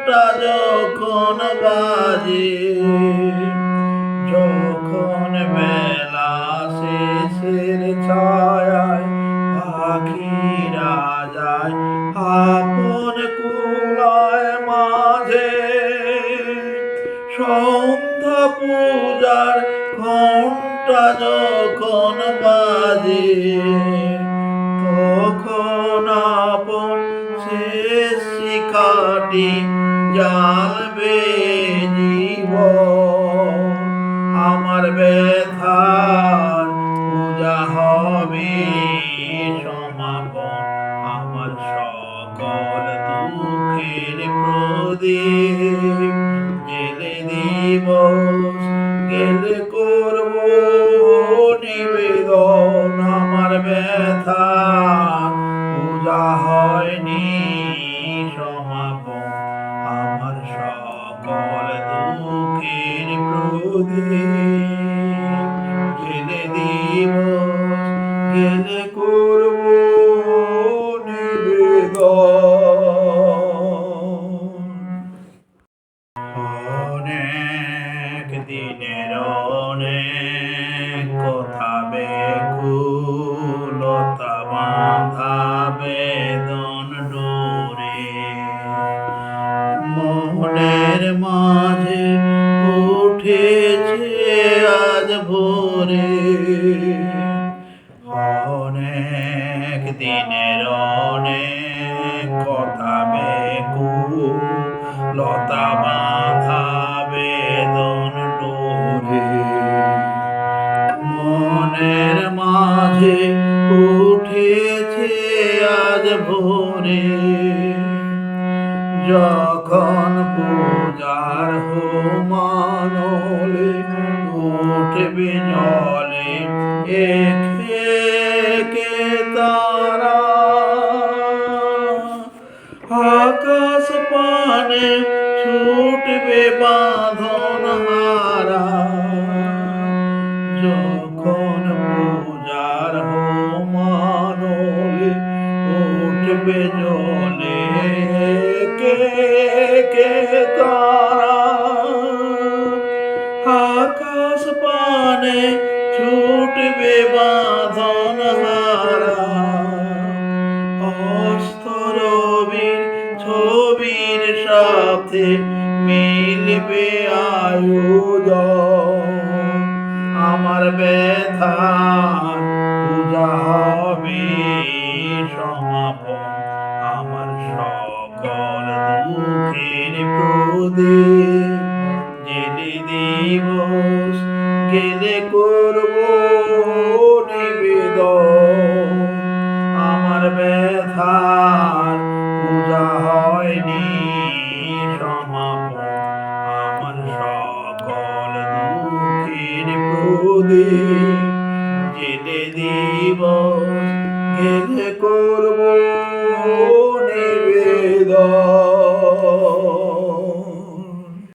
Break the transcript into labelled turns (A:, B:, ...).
A: ঘন্টা যখন বাজে, যখন বেলা শেষের ছায়ায় পাখিরা যায় আপন কুলায় মাঝে, সন্ধ্যা পূজার ঘন্টা যখন বাজে, তখন আপন শেষ শিখাটি জ্বালবে জীবন। আমার ব্যথার পূজা হবে সমাপন, আমার সকল দুঃখের প্রদীপ জেলে দিবস গেলে করব নিবেদন। আমার ব্যথার পূজা হয়নি সমাপন, আমার সকল দুঃখের প্রদীপ জেলে দিবস গেলে করব নিবেদন। অনেক দিনের অনেক কথা ব্যাকুলতা বাঁধা বেদন ডোরে, মনের মাঝে উঠেছে আজ ভোরে। অনেক দিনের অনেক কথা ব্যাকুলতা বাঁধা বেদন ডোরে, মনের মাঝে উঠেছে আজ ভোরে। যখন পূজার হোমানলে উঠবে জলে একে একে তারা, আকাশ পানে ছুটবে বাঁধন হারা। যখন পূজার হোমানলে উঠবে জলে একে একে তারা, আকাশ পানে ছুটবে বাঁধন হারা। অস্তরবীর ছবির সাথে মিলবে আয়োজন, আমার ব্যথার পূজা হবে সমাপন, আমার সকল দুঃখের প্রদীপ জেলে দিবস গেলে করব নিবেদন। আমার ব্যথার পূজা হয়নি সমাপন, আমার সকল দুঃখের প্রদীপ জেলে দিবস গেলে করব